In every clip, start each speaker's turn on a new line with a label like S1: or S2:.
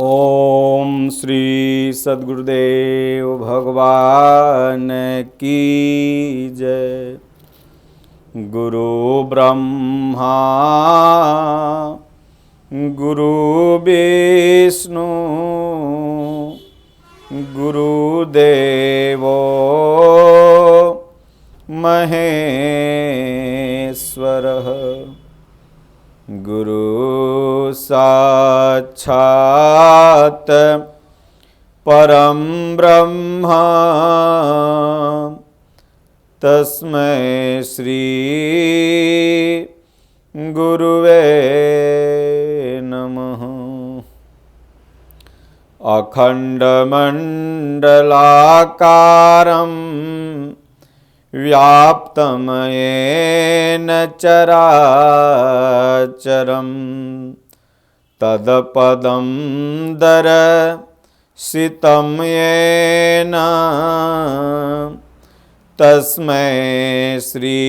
S1: ओम श्री सद्गुरुदेव भगवान की जय। गुरु ब्रह्मा गुरु विष्णु गुरुदेवो महेश्वरः। गुरु साक्षात् परं ब्रह्म तस्मै श्री गुरुवे नमः। अखण्डमण्डलाकारं व्याप्तं येन चराचरं तत्पदं दर्शितं येन तस्मै श्री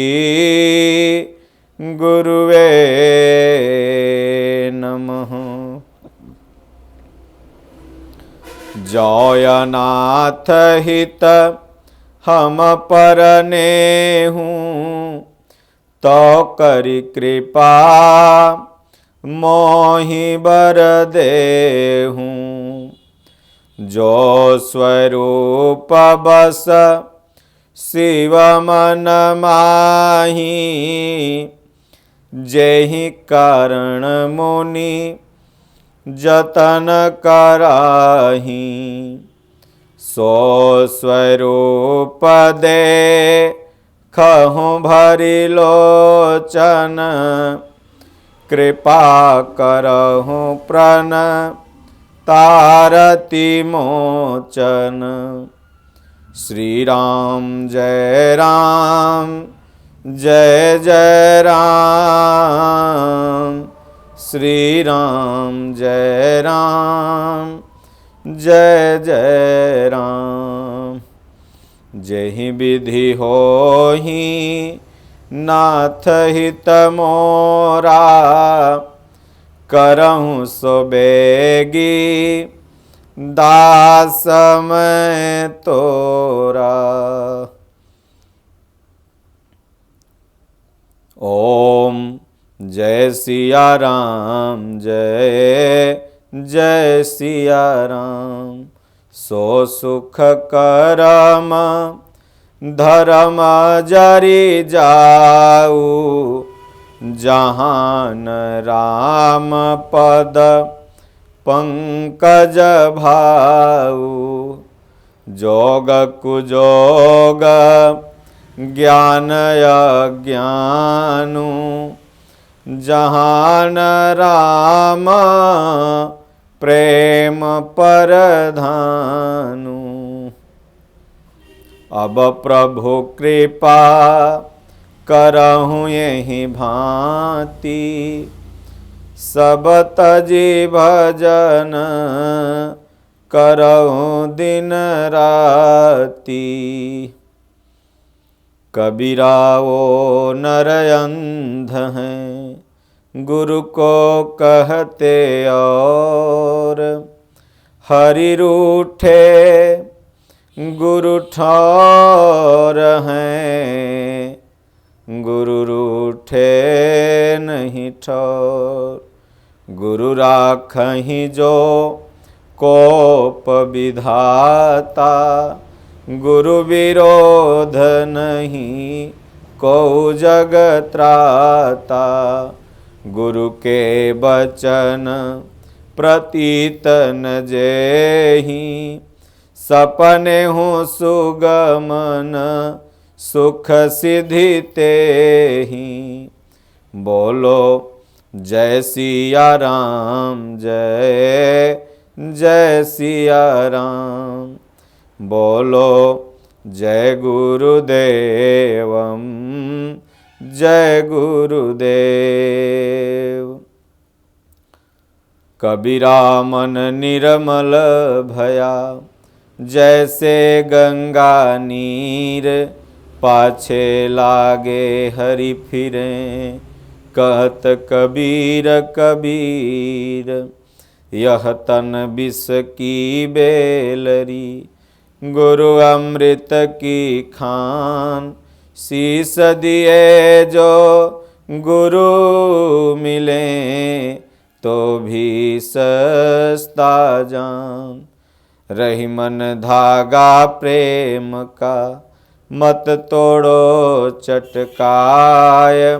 S1: गुरुवे नमः। जयनाथ हित हम परने हूँ तो करी कृपा मोहि बर दे हूँ। जो स्वरूप बस शिव मन माही जेहि कारण मुनि जतन कराही। सो स्वरूप दे खहूँ भरी लोचन कृपा करहूँ प्रण तारति मोचन। श्री राम जय राम श्री राम जय जय राम। जहि विधि होहि नाथ हित मोरा करहूँ सो बेगी दास मैं तोरा। ओम जय सिया राम जय सिया राम। सो सुख करम धर्म जरि जाऊ जहान राम पद पंकज भाऊ। जोग कुजोग ज्ञान अज्ञानु जहान राम प्रेम परधानु। अब प्रभु कृपा करहूँ यही भांति सब तजी भजन करहूँ दिन राति। कबीरा वो नर अंध हैं गुरु को कहते और हरि रूठे गुरु ठौर हैं। गुरु रूठे नहीं ठौर गुरु राखहीं जो कोप विधाता। गुरु विरोध नहीं को जग त्राता। गुरु के बचन प्रतीत न जेहि सपने हूँ सुगमन सुख सिद्धि तेहि। बोलो जय सिया राम जय सिया राम। बोलो जय गुरुदेवम जय गुरुदेव। कबीरा मन निर्मल भया जैसे गंगा नीर पाछे लागे हरि फिरे कहत कबीर कबीर। यह तन विष की बेलरी। गुरु अमृत की खान, शीस दिए जो गुरु मिले, तो भी सस्ता जान। रही मन धागा प्रेम का, मत तोड़ो चटकाय।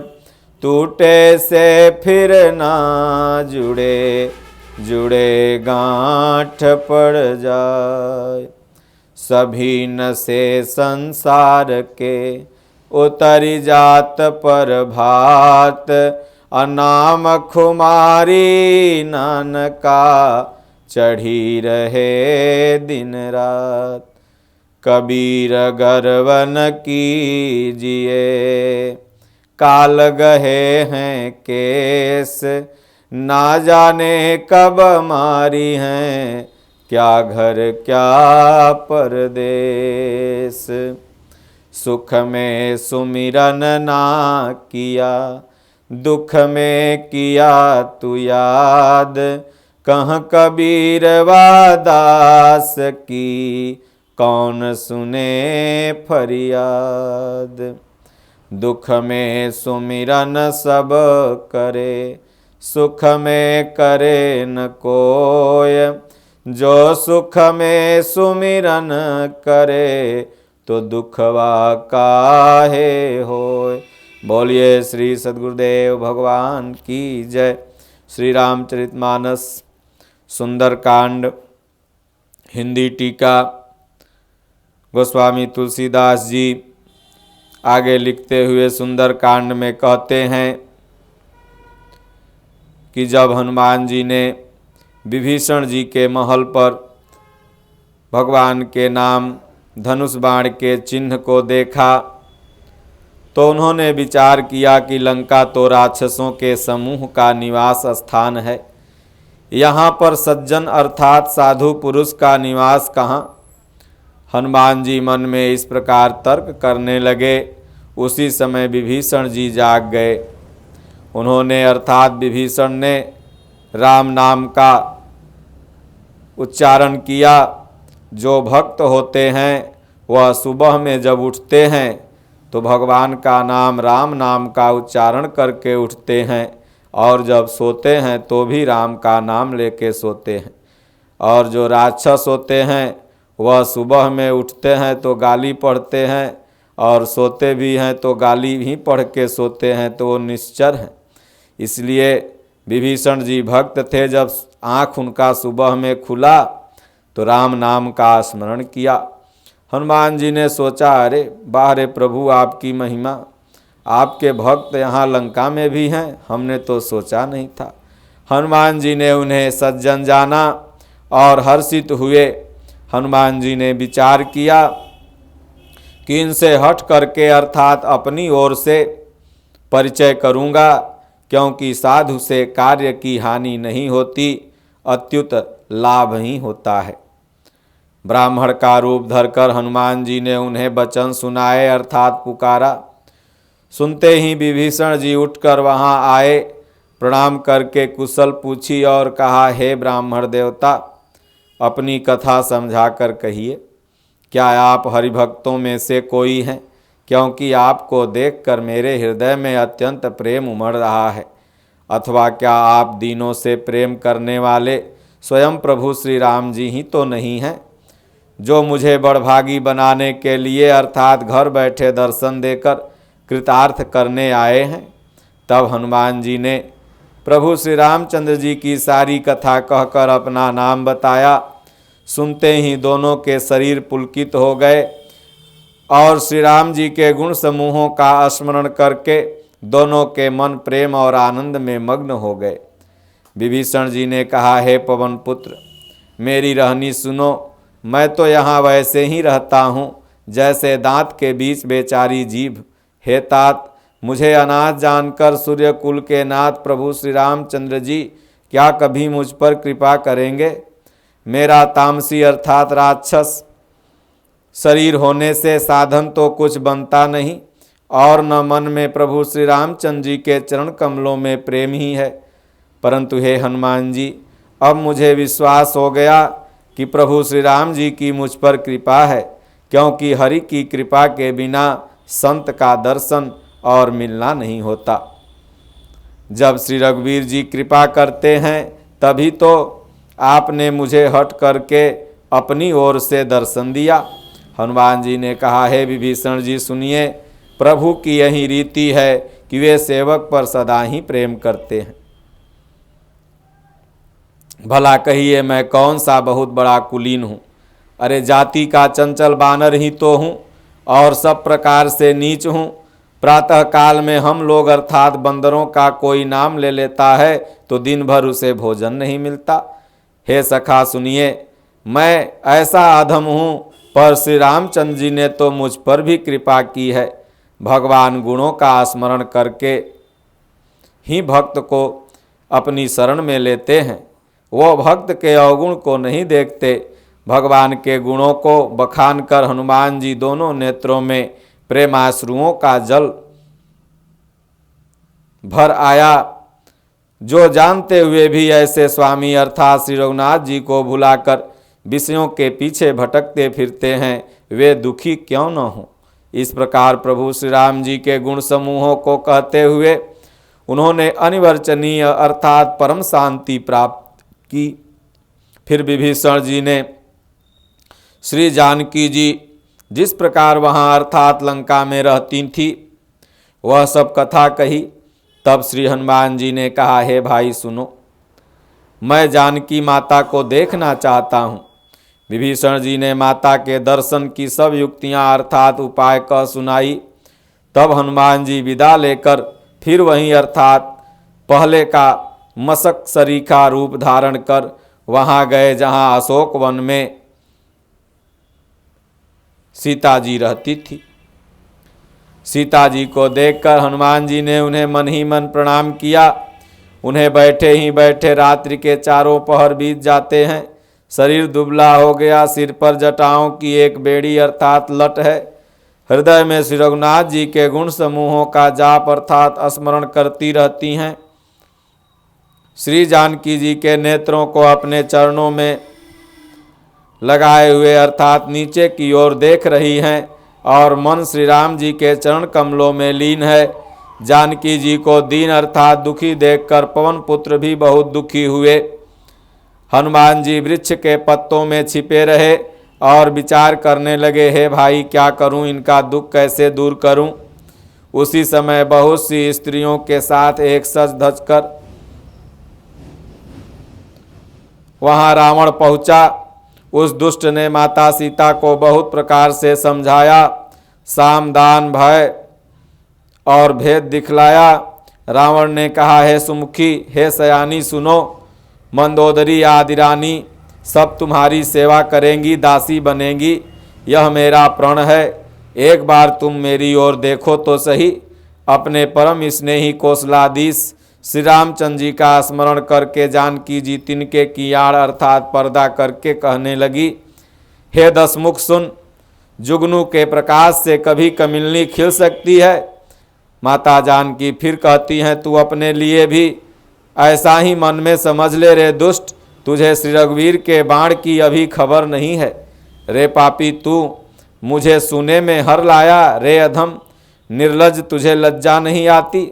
S1: टूटे से फिर ना जुड़े, जुड़े गांठ पड़ जाए। सभी नशे संसार के, उतरी जात पर भात। अनाम खुमारी नानका, चढ़ी रहे दिन रात। कबीर गर्वन कीजिए, काल गहे हैं केस। ना जाने कब मारी हैं, क्या घर क्या परदेस। सुख में सुमिरन ना किया, दुख में किया तू याद। कह कबीर वादास की, कौन सुने फरियाद। दुख में सुमिरन सब करे, सुख में करे न कोय। जो सुख में सुमिरन करे, तो दुखवा काहे होय। बोलिए श्री सद्गुरुदेव भगवान की जय। श्री रामचरितमानस सुंदरकांड हिंदी टीका गोस्वामी तुलसीदास जी आगे लिखते हुए सुंदरकांड में कहते हैं कि जब हनुमान जी ने विभीषण जी के महल पर भगवान के नाम धनुष बाण के चिन्ह को देखा, तो उन्होंने विचार किया कि लंका तो राक्षसों के समूह का निवास स्थान है, यहाँ पर सज्जन अर्थात साधु पुरुष का निवास कहाँ। हनुमान जी मन में इस प्रकार तर्क करने लगे। उसी समय विभीषण जी जाग गए। उन्होंने अर्थात विभीषण ने राम नाम का उच्चारण किया। जो भक्त होते हैं वह सुबह में जब उठते हैं तो भगवान का नाम राम नाम का उच्चारण करके उठते हैं, और जब सोते हैं तो भी राम का नाम लेके सोते हैं। और जो राक्षस होते हैं वह सुबह में उठते हैं तो गाली पढ़ते हैं, और सोते भी हैं तो गाली ही पढ़ के सोते हैं, तो वो निश्चर हैं। इसलिए विभीषण जी भक्त थे। जब आँख उनका सुबह में खुला तो राम नाम का स्मरण किया। हनुमान जी ने सोचा, अरे वाह रे प्रभु, आपकी महिमा, आपके भक्त यहाँ लंका में भी हैं, हमने तो सोचा नहीं था। हनुमान जी ने उन्हें सज्जन जाना और हर्षित हुए। हनुमान जी ने विचार किया कि इनसे हट करके अर्थात अपनी ओर से परिचय करूँगा, क्योंकि साधु से कार्य की हानि नहीं होती, अत्युत लाभ ही होता है। ब्राह्मण का रूप धरकर हनुमान जी ने उन्हें वचन सुनाए अर्थात पुकारा। सुनते ही विभीषण जी उठकर वहाँ आए, प्रणाम करके कुशल पूछी और कहा, हे ब्राह्मण देवता, अपनी कथा समझा कर कहिए। क्या आप हरिभक्तों में से कोई हैं? क्योंकि आपको देखकर मेरे हृदय में अत्यंत प्रेम उमड़ रहा है। अथवा क्या आप दीनों से प्रेम करने वाले स्वयं प्रभु श्री राम जी ही तो नहीं हैं, जो मुझे बड़भागी बनाने के लिए अर्थात घर बैठे दर्शन देकर कृतार्थ करने आए हैं। तब हनुमान जी ने प्रभु श्री रामचंद्र जी की सारी कथा कहकर अपना नाम बताया। सुनते ही दोनों के शरीर पुलकित हो गए और श्री राम जी के गुण समूहों का स्मरण करके दोनों के मन प्रेम और आनंद में मग्न हो गए। विभीषण जी ने कहा, हे पवन पुत्र, मेरी रहनी सुनो। मैं तो यहाँ वैसे ही रहता हूँ जैसे दांत के बीच बेचारी जीभ। हे तात, मुझे अनाथ जानकर सूर्यकुल के नाथ प्रभु श्री रामचंद्र जी क्या कभी मुझ पर कृपा करेंगे? मेरा तामसी अर्थात राक्षस शरीर होने से साधन तो कुछ बनता नहीं, और न मन में प्रभु श्री रामचंद्र जी के चरण कमलों में प्रेम ही है। परंतु हे हनुमान जी, अब मुझे विश्वास हो गया कि प्रभु श्री राम जी की मुझ पर कृपा है, क्योंकि हरि की कृपा के बिना संत का दर्शन और मिलना नहीं होता। जब श्री रघुवीर जी कृपा करते हैं तभी तो आपने मुझे हट करके अपनी ओर से दर्शन दिया। हनुमान जी ने कहा, हे विभीषण जी सुनिए, प्रभु की यही रीति है कि वे सेवक पर सदा ही प्रेम करते हैं। भला कहिए मैं कौन सा बहुत बड़ा कुलीन हूँ? अरे जाति का चंचल बानर ही तो हूँ और सब प्रकार से नीच हूँ। प्रातः काल में हम लोग अर्थात बंदरों का कोई नाम ले लेता है तो दिन भर उसे भोजन नहीं मिलता। हे सखा सुनिए, मैं ऐसा अधम हूँ, पर श्री रामचंद्र जी ने तो मुझ पर भी कृपा की है। भगवान गुणों का स्मरण करके ही भक्त को अपनी शरण में लेते हैं। वो भक्त के अवगुण को नहीं देखते। भगवान के गुणों को बखान कर हनुमान जी दोनों नेत्रों में प्रेमाश्रुओं का जल भर आया। जो जानते हुए भी ऐसे स्वामी अर्थात श्री रघुनाथ जी को भुलाकर विषयों के पीछे भटकते फिरते हैं, वे दुखी क्यों न हों। इस प्रकार प्रभु श्री राम जी के गुण समूहों को कहते हुए उन्होंने अनिवर्चनीय अर्थात परम शांति प्राप्त की। फिर विभीषण जी ने श्री जानकी जी जिस प्रकार वहाँ अर्थात लंका में रहती थी वह सब कथा कही। तब श्री हनुमान जी ने कहा, हे भाई सुनो, मैं जानकी माता को देखना चाहता हूँ। विभीषण जी ने माता के दर्शन की सब युक्तियाँ अर्थात उपाय कह सुनाई। तब हनुमान जी विदा लेकर फिर वहीं अर्थात पहले का मशक सरीखा रूप धारण कर वहाँ गए जहाँ अशोक वन में सीता जी रहती थी। सीता जी को देखकर हनुमान जी ने उन्हें मन ही मन प्रणाम किया। उन्हें बैठे ही बैठे रात्रि के चारों पहर बीत जाते हैं। शरीर दुबला हो गया, सिर पर जटाओं की एक बेड़ी अर्थात लट है। हृदय में श्री रघुनाथ जी के गुण समूहों का जाप अर्थात स्मरण करती रहती हैं। श्री जानकी जी के नेत्रों को अपने चरणों में लगाए हुए अर्थात नीचे की ओर देख रही हैं और मन श्री राम जी के चरण कमलों में लीन है। जानकी जी को दीन अर्थात दुखी देखकर पवन पुत्र भी बहुत दुखी हुए। हनुमान जी वृक्ष के पत्तों में छिपे रहे और विचार करने लगे, हे भाई क्या करूं, इनका दुख कैसे दूर करूं। उसी समय बहुत सी स्त्रियों के साथ एक सज धज कर वहां रावण पहुंचा। उस दुष्ट ने माता सीता को बहुत प्रकार से समझाया, साम दान भय और भेद दिखलाया। रावण ने कहा, हे सुमुखी, हे सयानी सुनो, मंदोदरी आदि रानी सब तुम्हारी सेवा करेंगी, दासी बनेंगी, यह मेरा प्रण है। एक बार तुम मेरी ओर देखो तो सही। अपने परम स्नेही कौशलाधीश श्री रामचंद्र जी का स्मरण करके जानकी जी तिनके की आड़ अर्थात पर्दा करके कहने लगी, हे दसमुख सुन, जुगनू के प्रकाश से कभी कमिलनी खिल सकती है। माता जानकी फिर कहती हैं, तू अपने लिए भी ऐसा ही मन में समझ ले रे दुष्ट, तुझे श्री रघुवीर के बाण की अभी खबर नहीं है। रे पापी, तू मुझे सुने में हर लाया। रे अधम निर्लज, तुझे लज्जा नहीं आती।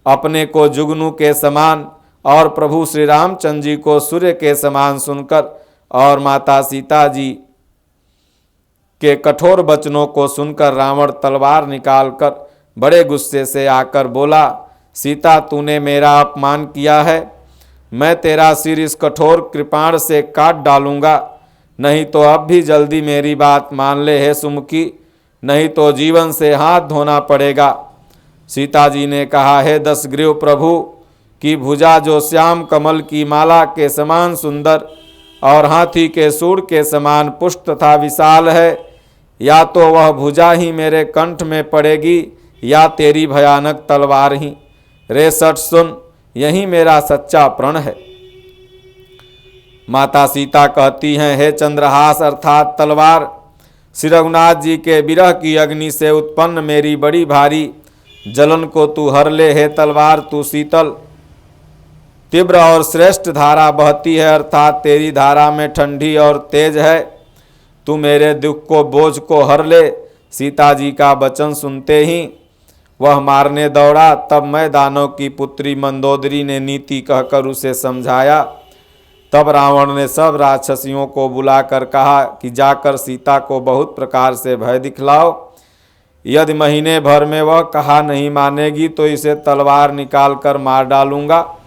S1: अपने को जुगनू के समान और प्रभु श्री रामचंद्र जी को सूर्य के समान सुनकर और माता सीता जी के कठोर वचनों को सुनकर रावण तलवार निकालकर बड़े गुस्से से आकर बोला, सीता तूने मेरा अपमान किया है, मैं तेरा सिर इस कठोर कृपाण से काट डालूंगा। नहीं तो अब भी जल्दी मेरी बात मान ले हे सुमुखी, नहीं तो जीवन से हाथ धोना पड़ेगा। सीता जी ने कहा, हे दशग्रीव प्रभु की भुजा जो श्याम कमल की माला के समान सुंदर और हाथी के सूंड के समान पुष्ट तथा विशाल है, या तो वह भुजा ही मेरे कंठ में पड़ेगी या तेरी भयानक तलवार ही। रे सठ सुन, यही मेरा सच्चा प्रण है। माता सीता कहती हैं, हे चंद्रहास अर्थात तलवार, श्री रघुनाथ जी के विरह की अग्नि से उत्पन्न मेरी बड़ी भारी जलन को तू हर ले। हे तलवार तू शीतल तीव्र और श्रेष्ठ धारा बहती है, अर्थात तेरी धारा में ठंडी और तेज है। तू मेरे दुख को बोझ को हर ले। सीता जी का वचन सुनते ही वह मारने दौड़ा। तब मैं दानव की पुत्री मंदोदरी ने नीति कहकर उसे समझाया। तब रावण ने सब राक्षसियों को बुलाकर कहा कि जाकर सीता को बहुत प्रकार से भय दिखलाओ। यदि महीने भर में वह कहा नहीं मानेगी तो इसे तलवार निकाल कर मार डालूंगा।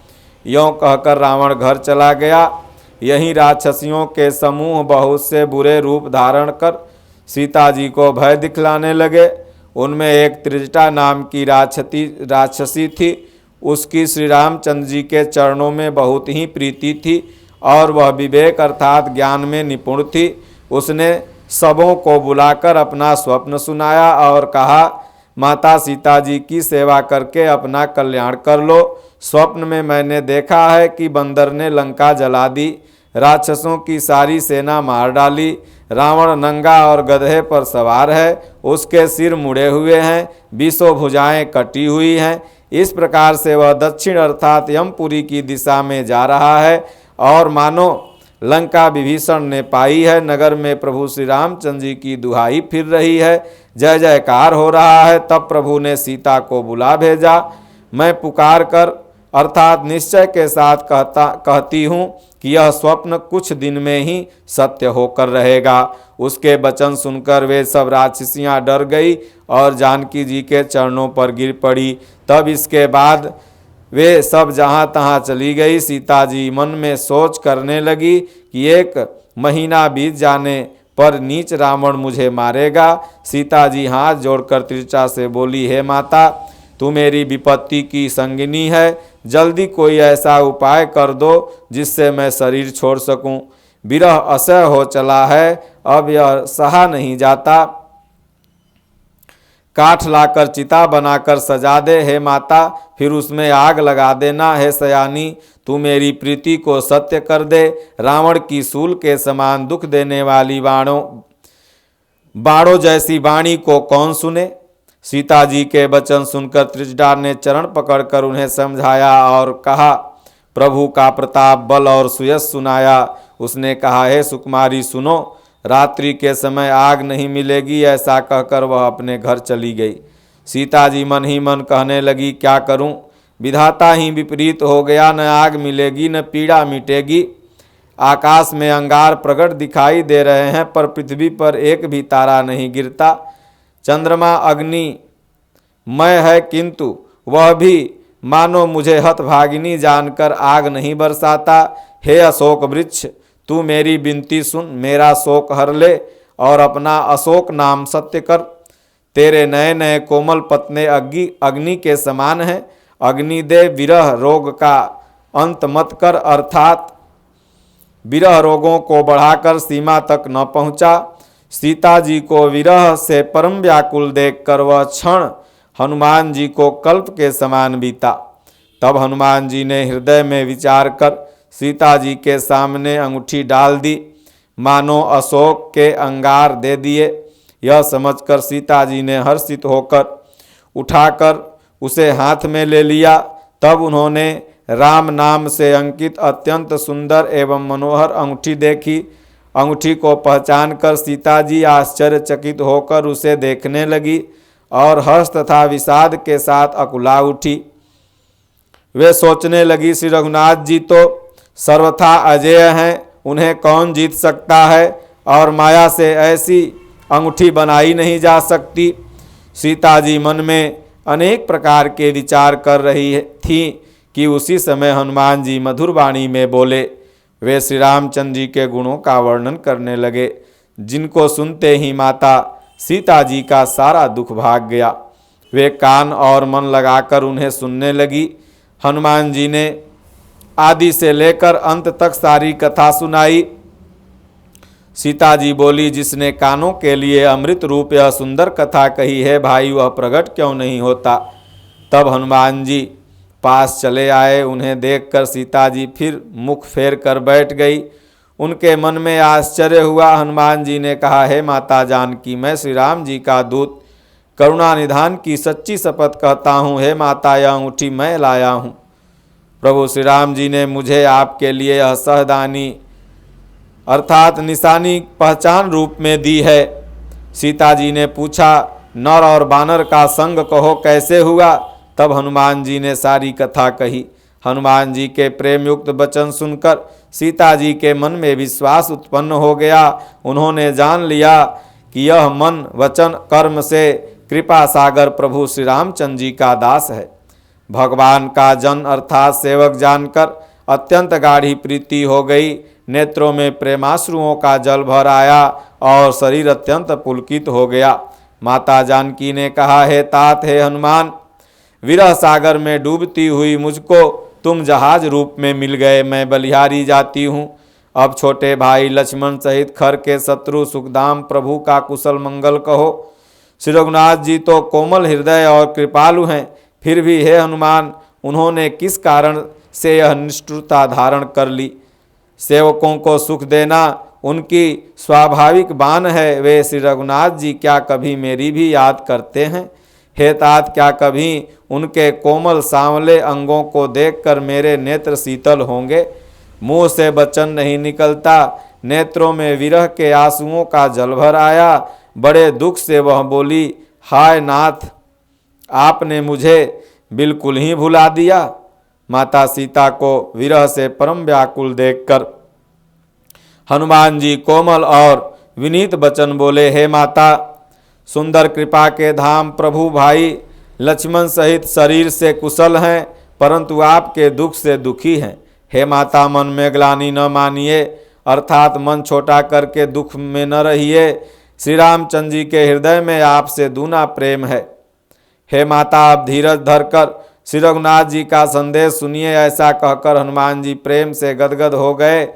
S1: यों कहकर रावण घर चला गया। यहीं राक्षसियों के समूह बहुत से बुरे रूप धारण कर सीता जी को भय दिखलाने लगे। उनमें एक त्रिजटा नाम की राक्षसी थी। उसकी श्री रामचंद्र जी के चरणों में बहुत ही प्रीति थी और वह विवेक अर्थात ज्ञान में निपुण थी। उसने सबों को बुलाकर अपना स्वप्न सुनाया और कहा, माता सीता जी की सेवा करके अपना कल्याण कर लो। स्वप्न में मैंने देखा है कि बंदर ने लंका जला दी, राक्षसों की सारी सेना मार डाली। रावण नंगा और गधे पर सवार है, उसके सिर मुड़े हुए हैं, 20 भुजाएं कटी हुई हैं। इस प्रकार से वह दक्षिण अर्थात यमपुरी की दिशा में जा रहा है और मानो लंका विभीषण ने पाई है। नगर में प्रभु श्री रामचंद्र जी की दुहाई फिर रही है, जय जयकार हो रहा है। तब प्रभु ने सीता को बुला भेजा। मैं पुकार कर अर्थात निश्चय के साथ कहती हूँ कि यह स्वप्न कुछ दिन में ही सत्य होकर रहेगा। उसके वचन सुनकर वे सब राक्षसियाँ डर गई और जानकी जी के चरणों पर गिर पड़ी। तब इसके बाद वे सब जहाँ तहाँ चली गई। सीता जी मन में सोच करने लगी कि 1 महीना बीत जाने पर नीच रावण मुझे मारेगा। सीता जी हाथ जोड़कर त्रिजटा से बोली, हे माता, तू मेरी विपत्ति की संगिनी है, जल्दी कोई ऐसा उपाय कर दो जिससे मैं शरीर छोड़ सकूं। विरह असह्य हो चला है, अब यह सहा नहीं जाता। काठ लाकर चिता बनाकर सजा दे हे माता, फिर उसमें आग लगा देना। हे सयानी, तू मेरी प्रीति को सत्य कर दे। रावण की सूल के समान दुख देने वाली बाणों जैसी वाणी को कौन सुने। सीता जी के वचन सुनकर त्रिजटा ने चरण पकड़कर उन्हें समझाया और कहा, प्रभु का प्रताप बल और सुयश सुनाया। उसने कहा, हे सुकुमारी सुनो, रात्रि के समय आग नहीं मिलेगी। ऐसा कहकर वह अपने घर चली गई। सीता जी मन ही मन कहने लगी, क्या करूं, विधाता ही विपरीत हो गया, न आग मिलेगी न पीड़ा मिटेगी। आकाश में अंगार प्रकट दिखाई दे रहे हैं पर पृथ्वी पर एक भी तारा नहीं गिरता। चंद्रमा अग्निमय है किंतु वह भी मानो मुझे हतभागिनी जानकर आग नहीं बरसाता। हे अशोक वृक्ष, तू मेरी विनती सुन, मेरा शोक हर ले और अपना अशोक नाम सत्य कर। तेरे नए नए कोमल पत्ने अग्नि के समान हैं। अग्निदेव विरह रोग का अंत मत कर, अर्थात विरह रोगों को बढ़ाकर सीमा तक न पहुँचा। सीता जी को विरह से परम व्याकुल देखकर वह क्षण हनुमान जी को कल्प के समान बीता। तब हनुमान जी ने हृदय में विचार कर सीता जी के सामने अंगूठी डाल दी, मानो अशोक के अंगार दे दिए। यह समझकर सीता जी ने हर्षित होकर उठाकर उसे हाथ में ले लिया। तब उन्होंने राम नाम से अंकित अत्यंत सुंदर एवं मनोहर अंगूठी देखी। अंगूठी को पहचान कर सीता जी आश्चर्यचकित होकर उसे देखने लगी और हर्ष तथा विषाद के साथ अकुला उठी। वे सोचने लगी, श्री रघुनाथ जी तो सर्वथा अजेय हैं, उन्हें कौन जीत सकता है और माया से ऐसी अंगूठी बनाई नहीं जा सकती। सीता जी मन में अनेक प्रकार के विचार कर रही थी कि उसी समय हनुमान जी मधुर वाणी में बोले। वे श्री रामचंद्र जी के गुणों का वर्णन करने लगे, जिनको सुनते ही माता सीता जी का सारा दुख भाग गया। वे कान और मन लगाकर उन्हें सुनने लगी। हनुमान जी ने आदि से लेकर अंत तक सारी कथा सुनाई। सीता जी बोली, जिसने कानों के लिए अमृत रूप यह सुंदर कथा कही है, भाई वह प्रकट क्यों नहीं होता। तब हनुमान जी पास चले आए। उन्हें देखकर सीता जी फिर मुख फेर कर बैठ गई। उनके मन में आश्चर्य हुआ। हनुमान जी ने कहा, हे माता जानकी, मैं श्री राम जी का दूत करुणा निधान की सच्ची शपथ कहता हूँ, हे माता यह अंगूठी मैं लाया हूँ। प्रभु श्री राम जी ने मुझे आपके लिए यह सहदानी अर्थात निशानी पहचान रूप में दी है। सीता जी ने पूछा, नर और बानर का संग कहो कैसे हुआ? तब हनुमान जी ने सारी कथा कही। हनुमान जी के प्रेम युक्त वचन सुनकर सीता जी के मन में विश्वास उत्पन्न हो गया। उन्होंने जान लिया कि यह मन वचन कर्म से कृपा सागर प्रभु श्री रामचंद्र जी का दास है। भगवान का जन अर्थात सेवक जानकर अत्यंत गाढ़ी प्रीति हो गई। नेत्रों में प्रेमाश्रुओं का जल भर आया और शरीर अत्यंत पुलकित हो गया। माता जानकी ने कहा, हे तात, हे हनुमान, विरह सागर में डूबती हुई मुझको तुम जहाज रूप में मिल गए। मैं बलिहारी जाती हूँ। अब छोटे भाई लक्ष्मण सहित खर के शत्रु सुखदाम प्रभु का कुशल मंगल कहो। श्री रघुनाथ जी तो कोमल हृदय और कृपालु हैं, फिर भी हे हनुमान, उन्होंने किस कारण से यह निष्ठुरता धारण कर ली? सेवकों को सुख देना उनकी स्वाभाविक बान है। वे श्री रघुनाथ जी क्या कभी मेरी भी याद करते हैं? हे तात, क्या कभी उनके कोमल सांवले अंगों को देखकर मेरे नेत्र शीतल होंगे? मुंह से वचन नहीं निकलता, नेत्रों में विरह के आंसुओं का जल भर आया। बड़े दुख से वह बोली, हाय नाथ, आपने मुझे बिल्कुल ही भुला दिया। माता सीता को विरह से परम व्याकुल देखकर हनुमान जी कोमल और विनीत वचन बोले, हे माता, सुंदर कृपा के धाम प्रभु भाई लक्ष्मण सहित शरीर से कुशल हैं, परंतु आपके दुख से दुखी हैं। हे माता, मन में ग्लानि न मानिए, अर्थात मन छोटा करके दुख में न रहिए। श्री रामचंद्र जी के हृदय में आपसे दूना प्रेम है। हे माता, आप धीरज धरकर श्री रघुनाथ जी का संदेश सुनिए। ऐसा कहकर हनुमान जी प्रेम से गदगद हो गए।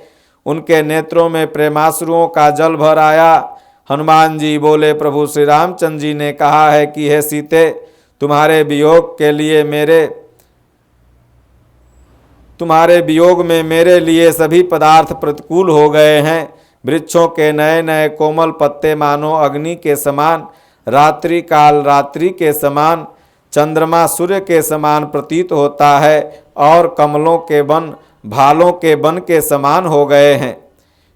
S1: उनके नेत्रों में प्रेमाश्रुओं का जल भर आया। हनुमान जी बोले, प्रभु श्री रामचंद्र जी ने कहा है कि हे सीते, तुम्हारे वियोग में मेरे लिए सभी पदार्थ प्रतिकूल हो गए हैं। वृक्षों के नए नए कोमल पत्ते मानो अग्नि के समान, रात्रि काल रात्रि के समान, चंद्रमा सूर्य के समान प्रतीत होता है और कमलों के वन भालों के वन के समान हो गए हैं।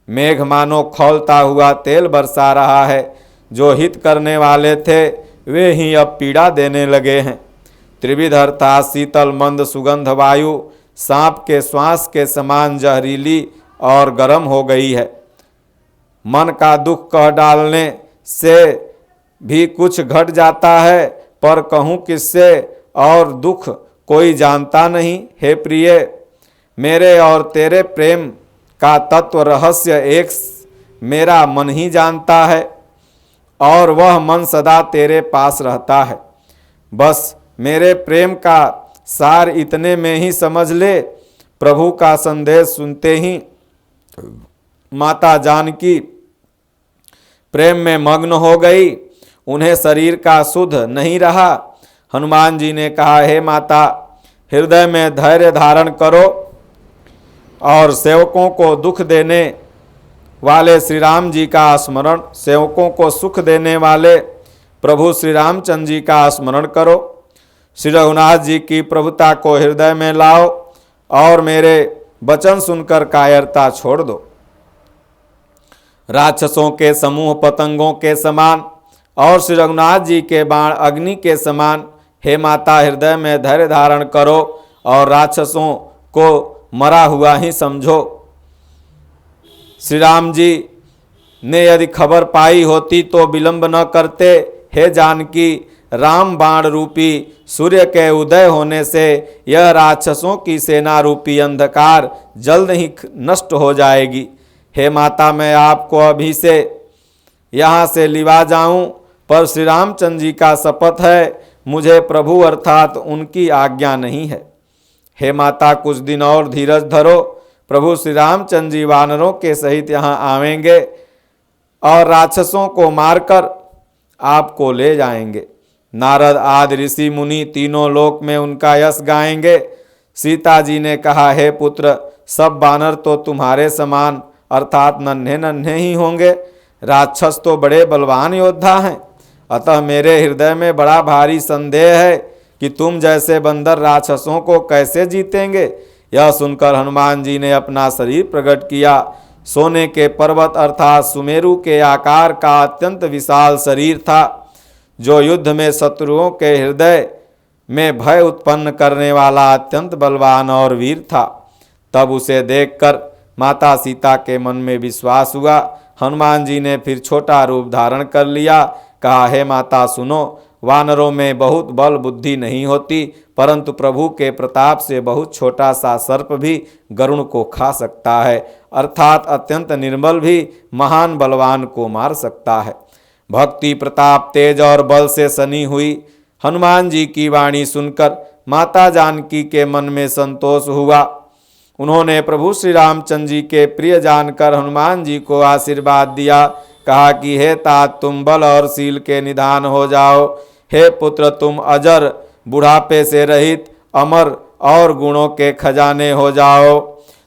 S1: मेघ मानो खौलता हुआ तेल बरसा रहा है। जो हित करने वाले थे वे ही अब पीड़ा देने लगे हैं। त्रिविध अर्थात शीतल मंद सुगंध वायु सांप के श्वास के समान जहरीली और गर्म हो गई है। मन का दुख कह डालने से भी कुछ घट जाता है, पर कहूँ किससे, और दुख कोई जानता नहीं। हे प्रिय, मेरे और तेरे प्रेम का तत्व रहस्य एक मेरा मन ही जानता है और वह मन सदा तेरे पास रहता है। बस मेरे प्रेम का सार इतने में ही समझ ले। प्रभु का संदेश सुनते ही माता जानकी प्रेम में मग्न हो गई। उन्हें शरीर का सुध नहीं रहा। हनुमान जी ने कहा, हे माता, हृदय में धैर्य धारण करो और सेवकों को दुख देने वाले श्री राम जी का स्मरण, सेवकों को सुख देने वाले प्रभु श्री रामचंद्र जी का स्मरण करो। श्री रघुनाथ जी की प्रभुता को हृदय में लाओ और मेरे वचन सुनकर कायरता छोड़ दो। राक्षसों के समूह पतंगों के समान और श्री रघुनाथ जी के बाण अग्नि के समान, हे माता, हृदय में धैर्य धारण करो और राक्षसों को मरा हुआ ही समझो। श्री राम जी ने यदि खबर पाई होती तो विलंब न करते। हे जानकी, राम बाण रूपी सूर्य के उदय होने से यह राक्षसों की सेना रूपी अंधकार जल्द ही नष्ट हो जाएगी। हे माता, मैं आपको अभी से यहाँ से लिवा जाऊं, पर श्री रामचंद्र जी का शपथ है, मुझे प्रभु अर्थात उनकी आज्ञा नहीं है। हे माता, कुछ दिन और धीरज धरो। प्रभु श्री रामचंद्र जी वानरों के सहित यहाँ आवेंगे और राक्षसों को मारकर आपको ले जाएंगे। नारद आदि ऋषि मुनि तीनों लोक में उनका यश गाएंगे। सीता जी ने कहा, हे पुत्र, सब वानर तो तुम्हारे समान अर्थात नन्हे नन्हे ही होंगे। राक्षस तो बड़े बलवान योद्धा हैं। अतः मेरे हृदय में बड़ा भारी संदेह है कि तुम जैसे बंदर राक्षसों को कैसे जीतेंगे। यह सुनकर हनुमान जी ने अपना शरीर प्रकट किया। सोने के पर्वत अर्थात सुमेरु के आकार का अत्यंत विशाल शरीर था, जो युद्ध में शत्रुओं के हृदय में भय उत्पन्न करने वाला अत्यंत बलवान और वीर था। तब उसे देखकर माता सीता के मन में विश्वास हुआ। हनुमान जी ने फिर छोटा रूप धारण कर लिया। कहा, हे माता सुनो, वानरों में बहुत बल बुद्धि नहीं होती, परंतु प्रभु के प्रताप से बहुत छोटा सा सर्प भी गरुड़ को खा सकता है, अर्थात अत्यंत निर्बल भी महान बलवान को मार सकता है। भक्ति, प्रताप, तेज और बल से सनी हुई हनुमान जी की वाणी सुनकर माता जानकी के मन में संतोष हुआ। उन्होंने प्रभु श्री रामचंद्र जी के प्रिय जानकर हनुमान जी को आशीर्वाद दिया। कहा कि हे तात, तुम बल और शील के निधान हो जाओ। हे पुत्र, तुम अजर, बुढ़ापे से रहित, अमर और गुणों के खजाने हो जाओ।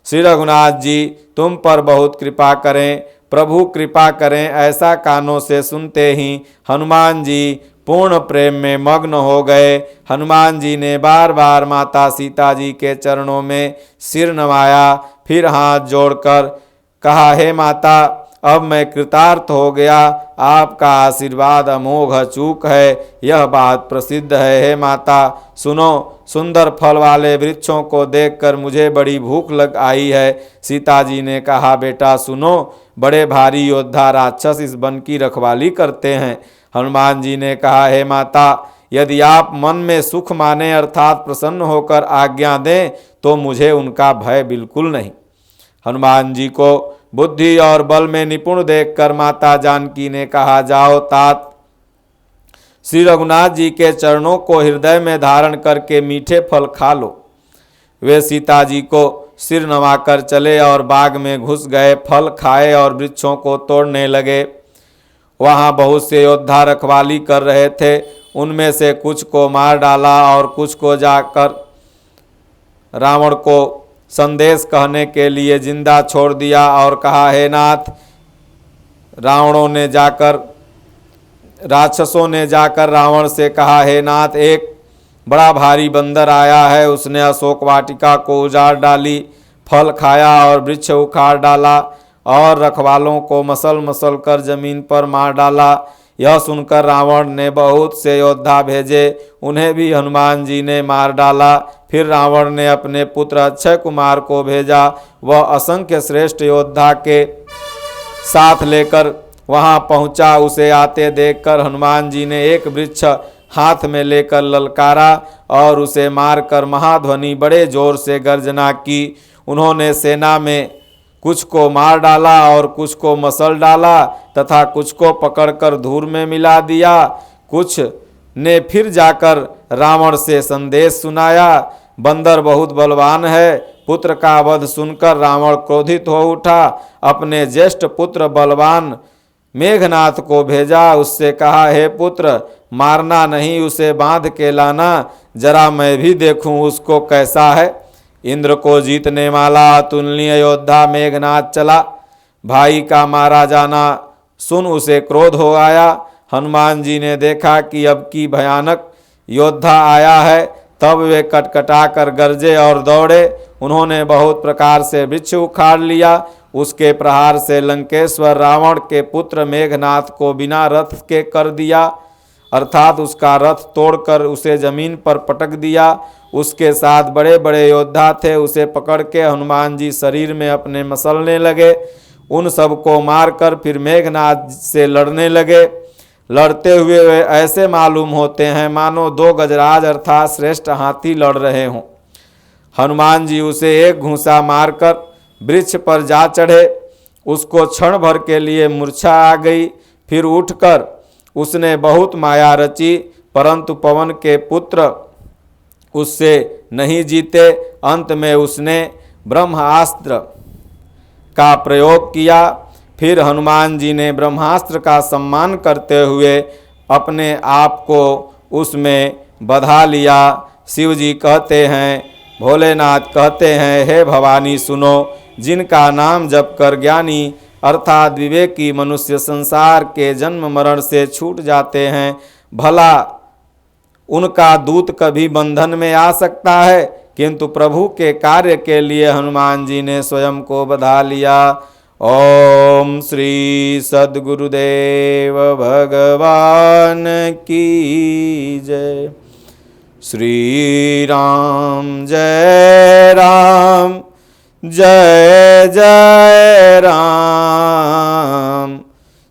S1: श्री रघुनाथ जी तुम पर बहुत कृपा करें, प्रभु कृपा करें। ऐसा कानों से सुनते ही हनुमान जी पूर्ण प्रेम में मग्न हो गए। हनुमान जी ने बार बार माता सीता जी के चरणों में सिर नवाया, फिर हाथ जोड़कर कहा, हे माता, अब मैं कृतार्थ हो गया। आपका आशीर्वाद अमोघ अचूक है, यह बात प्रसिद्ध है। हे माता सुनो, सुंदर फल वाले वृक्षों को देखकर मुझे बड़ी भूख लग आई है। सीता जी ने कहा, बेटा सुनो, बड़े भारी योद्धा राक्षस इस वन की रखवाली करते हैं। हनुमान जी ने कहा, हे माता, यदि आप मन में सुख माने अर्थात प्रसन्न होकर आज्ञा दें तो मुझे उनका भय बिल्कुल नहीं। हनुमान जी को बुद्धि और बल में निपुण देखकर माता जानकी ने कहा, जाओ तात, श्री रघुनाथ जी के चरणों को हृदय में धारण करके मीठे फल खा लो। वे सीता जी को सिर नवाकर चले और बाग में घुस गए। फल खाए और वृक्षों को तोड़ने लगे। वहाँ बहुत से योद्धा रखवाली कर रहे थे। उनमें से कुछ को मार डाला और कुछ को जाकर रावण को संदेश कहने के लिए जिंदा छोड़ दिया और कहा, हे नाथ, राक्षसों ने जाकर रावण से कहा, हे नाथ, एक बड़ा भारी बंदर आया है। उसने अशोक वाटिका को उजाड़ डाली, फल खाया और वृक्ष उखाड़ डाला और रखवालों को मसल मसल कर जमीन पर मार डाला। यह सुनकर रावण ने बहुत से योद्धा भेजे, उन्हें भी हनुमान जी ने मार डाला। फिर रावण ने अपने पुत्र अक्षय कुमार को भेजा। वह असंख्य श्रेष्ठ योद्धा के साथ लेकर वहां पहुंचा। उसे आते देखकर हनुमान जी ने एक वृक्ष हाथ में लेकर ललकारा और उसे मारकर महाध्वनि बड़े जोर से गर्जना की। उन्होंने सेना में कुछ को मार डाला और कुछ को मसल डाला तथा कुछ को पकड़कर धूल में मिला दिया। कुछ ने फिर जाकर रावण से संदेश सुनाया, बंदर बहुत बलवान है। पुत्र का वध सुनकर रावण क्रोधित हो उठा। अपने ज्येष्ठ पुत्र बलवान मेघनाथ को भेजा। उससे कहा, हे पुत्र, मारना नहीं, उसे बांध के लाना, जरा मैं भी देखूं उसको कैसा है। इंद्र को जीतने वाला अतुलनीय योद्धा मेघनाथ चला। भाई का मारा जाना सुन उसे क्रोध हो आया। हनुमान जी ने देखा कि अब की भयानक योद्धा आया है, तब वे कटकटा कर गरजे और दौड़े। उन्होंने बहुत प्रकार से वृक्ष उखाड़ लिया। उसके प्रहार से लंकेश्वर रावण के पुत्र मेघनाथ को बिना रथ के कर दिया, अर्थात उसका रथ तोड़कर उसे जमीन पर पटक दिया। उसके साथ बड़े बड़े योद्धा थे, उसे पकड़ के हनुमान जी शरीर में अपने मसलने लगे। उन सबको मारकर फिर मेघनाथ से लड़ने लगे। लड़ते हुए वे ऐसे मालूम होते हैं मानो दो गजराज अर्थात श्रेष्ठ हाथी लड़ रहे हों। हनुमान जी उसे एक घूंसा मारकर वृक्ष पर जा चढ़े। उसको क्षण भर के लिए मूर्छा आ गई। फिर उठकर उसने बहुत माया रची, परंतु पवन के पुत्र उससे नहीं जीते। अंत में उसने ब्रह्मास्त्र का प्रयोग किया। फिर हनुमान जी ने ब्रह्मास्त्र का सम्मान करते हुए अपने आप को उसमें बधा लिया। शिव जी कहते हैं, भोलेनाथ कहते हैं, हे भवानी सुनो, जिनका नाम जप कर ज्ञानी अर्थात विवेकी मनुष्य संसार के जन्म मरण से छूट जाते हैं, भला उनका दूत कभी बंधन में आ सकता है? किंतु प्रभु के कार्य के लिए हनुमान जी ने स्वयं को बधा लिया। ओम श्री सद्गुरुदेव भगवान की जय। श्री राम जय राम जय जय राम।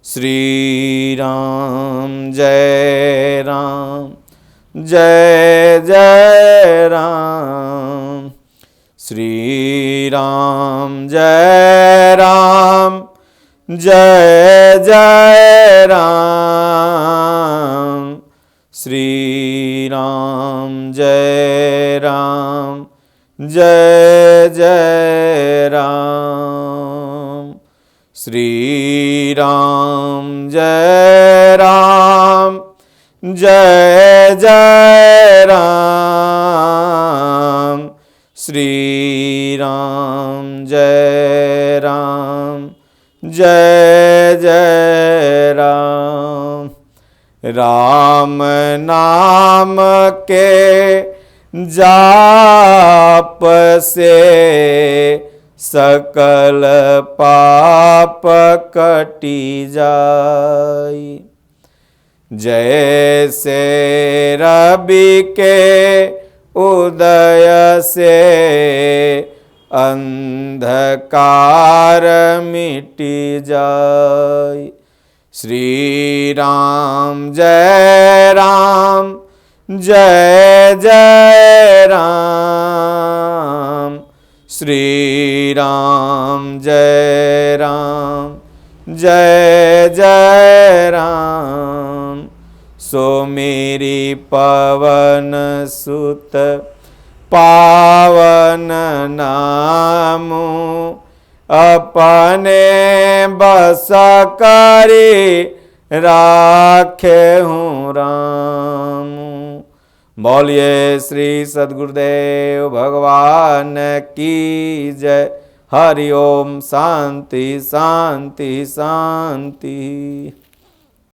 S1: श्री राम जय राम जय जय राम। श्री राम जय राम जय जय राम। श्री राम जय राम जय जय राम। श्री राम जय राम जय जय राम। श्री राम जय राम जय जय राम। राम नाम के जाप से सकल पाप कटी जाई। जैसे रवि के उदय से अंधकार मिटी जाई। श्री राम जय राम जय जय राम। श्री राम जय राम जय जय राम। सो मेरी पवन सुत पावन नामु अपने बस करी राखे हूँ राम। बोलिए श्री सद्गुरुदेव भगवान की जय। हरि ओम। शांति शांति शांति।